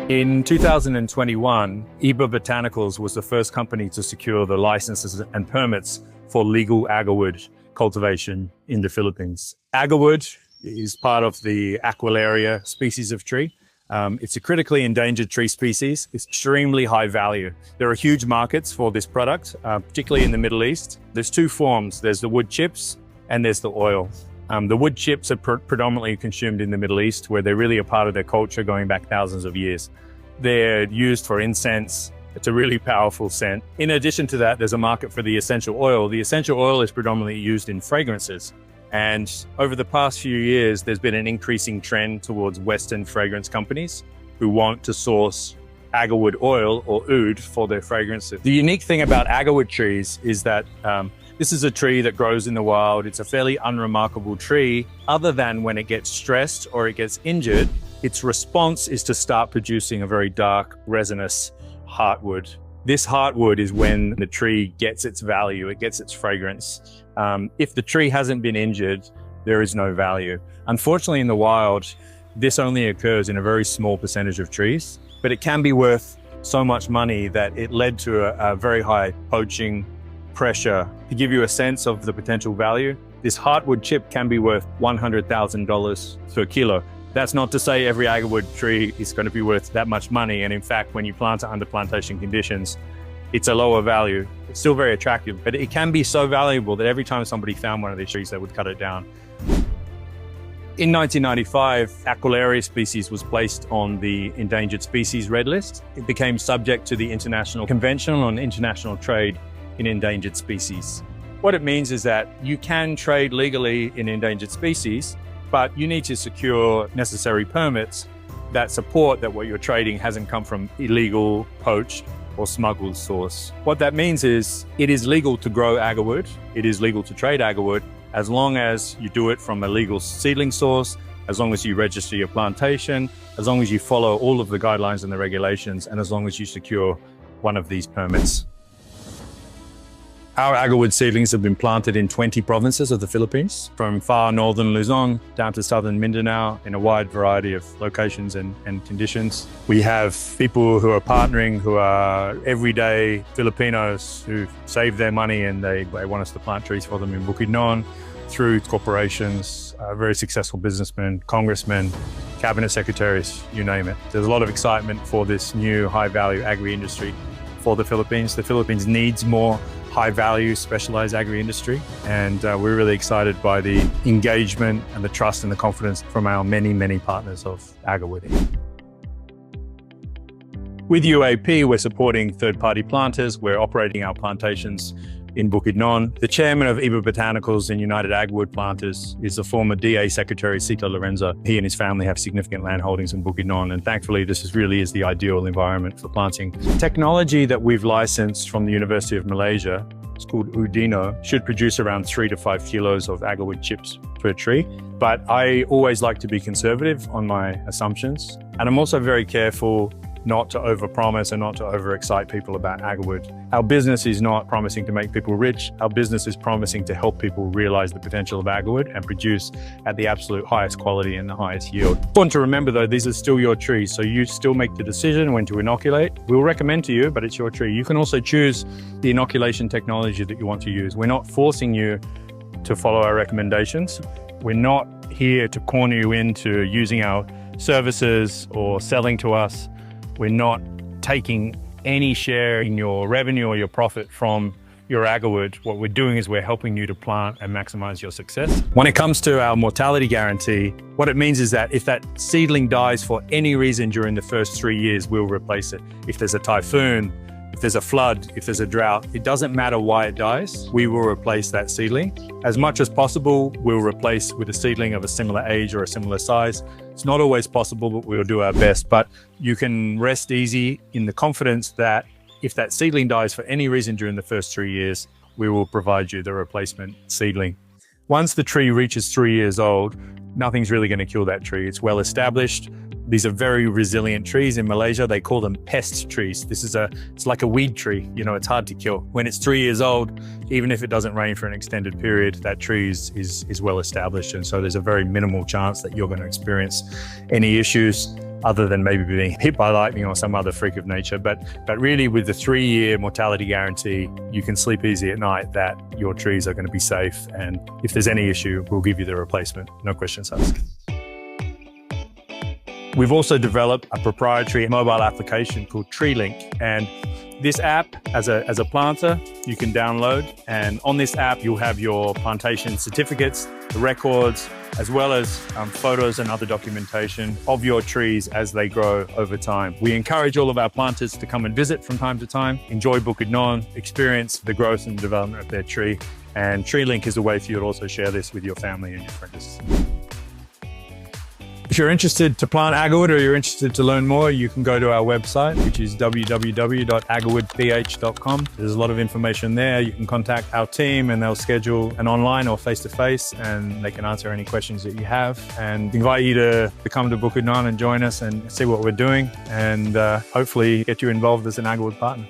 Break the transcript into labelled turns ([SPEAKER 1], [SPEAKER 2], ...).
[SPEAKER 1] In 2021, 𝗘𝗺 Botanicals was the first company to secure the licenses and permits for legal agarwood cultivation in the Philippines. Agarwood is part of the Aquilaria species of tree. It's a critically endangered tree species. It's extremely high value. There are huge markets for this product, particularly in the Middle East. There's two forms. There's the wood chips and there's the oil. The wood chips are predominantly consumed in the Middle East, where they're really a part of their culture going back thousands of years. They're used for incense. It's a really powerful scent. In addition to that, there's a market for the essential oil. The essential oil is predominantly used in fragrances. And over the past few years, there's been an increasing trend towards Western fragrance companies who want to source agarwood oil or oud for their fragrances. The unique thing about agarwood trees is that this is a tree that grows in the wild. It's a fairly unremarkable tree, other than when it gets stressed or it gets injured. Its response is to start producing a very dark, resinous heartwood. This heartwood is when the tree gets its value, it gets its fragrance. If the tree hasn't been injured, there is no value. Unfortunately, in the wild, this only occurs in a very small percentage of trees, but it can be worth so much money that it led to a very high poaching pressure. To give you a sense of the potential value, this heartwood chip can be worth $100,000 per kilo. That's not to say every agarwood tree is going to be worth that much money. And in fact, when you plant it under plantation conditions, it's a lower value. It's still very attractive, but it can be so valuable that every time somebody found one of these trees, they would cut it down. In 1995, Aquilaria species was placed on the endangered species red list. It became subject to the International Convention on International Trade in Endangered Species. What it means is that you can trade legally in endangered species, but you need to secure necessary permits that support that what you're trading hasn't come from illegal, poached, or smuggled source. What that means is it is legal to grow agarwood, it is legal to trade agarwood, as long as you do it from a legal seedling source, as long as you register your plantation, as long as you follow all of the guidelines and the regulations, and as long as you secure one of these permits. Our agarwood seedlings have been planted in 20 provinces of the Philippines, from far northern Luzon down to southern Mindanao, in a wide variety of locations and conditions. We have people who are partnering, who are everyday Filipinos who save their money and they want us to plant trees for them in Bukidnon, through corporations, very successful businessmen, congressmen, cabinet secretaries, you name it. There's a lot of excitement for this new high-value agri-industry for the Philippines. The Philippines needs more high-value, specialized agri-industry, and we're really excited by the engagement and the trust and the confidence from our many, many partners of Agarwood. With Uapi, we're supporting third-party planters. We're operating our plantations in Bukidnon. The chairman of 𝗘𝗺 Botanicals and United Agarwood Planters is the former DA Secretary, 𝗘𝗺𝗶𝗹. He and his family have significant land holdings in Bukidnon, and thankfully this really is the ideal environment for planting. Technology that we've licensed from the University of Malaysia, it's called Bukidnon, should produce around 3 to 5 kilos of agarwood chips per tree. But I always like to be conservative on my assumptions. And I'm also very careful not to overpromise and not to overexcite people about agarwood. Our business is not promising to make people rich. Our business is promising to help people realize the potential of agarwood and produce at the absolute highest quality and the highest yield. Important to remember though, these are still your trees, so you still make the decision when to inoculate. We'll recommend to you, but it's your tree. You can also choose the inoculation technology that you want to use. We're not forcing you to follow our recommendations. We're not here to corner you into using our services or selling to us. We're not taking any share in your revenue or your profit from your agarwood. What we're doing is we're helping you to plant and maximize your success. When it comes to our mortality guarantee, what it means is that if that seedling dies for any reason during the first 3 years, we'll replace it. If there's a typhoon, if there's a flood, if there's a drought, it doesn't matter why it dies, we will replace that seedling. As much as possible, we'll replace with a seedling of a similar age or a similar size. It's not always possible, but we'll do our best. But you can rest easy in the confidence that if that seedling dies for any reason during the first 3 years, we will provide you the replacement seedling. Once the tree reaches 3 years old, nothing's really going to kill that tree. It's well established. These are very resilient trees. In Malaysia, they call them pest trees. It's like a weed tree. You know, it's hard to kill. When it's 3 years old, even if it doesn't rain for an extended period, that tree is well established. And so there's a very minimal chance that you're going to experience any issues. other than maybe being hit by lightning or some other freak of nature. But really with the 3-year mortality guarantee, you can sleep easy at night that your trees are going to be safe. And if there's any issue, we'll give you the replacement. No questions asked. We've also developed a proprietary mobile application called TreeLink. And this app, as a planter, you can download. And on this app, you'll have your plantation certificates, the records, as well as photos and other documentation of your trees as they grow over time. We encourage all of our planters to come and visit from time to time, enjoy Bukidnon, experience the growth and development of their tree. And TreeLink is a way for you to also share this with your family and your friends. If you're interested to plant Agarwood or you're interested to learn more, you can go to our website, which is www.agarwoodph.com. There's a lot of information there. You can contact our team and they'll schedule an online or face-to-face and they can answer any questions that you have. And invite you to come to Bukidnon and join us and see what we're doing and hopefully get you involved as an Agarwood partner.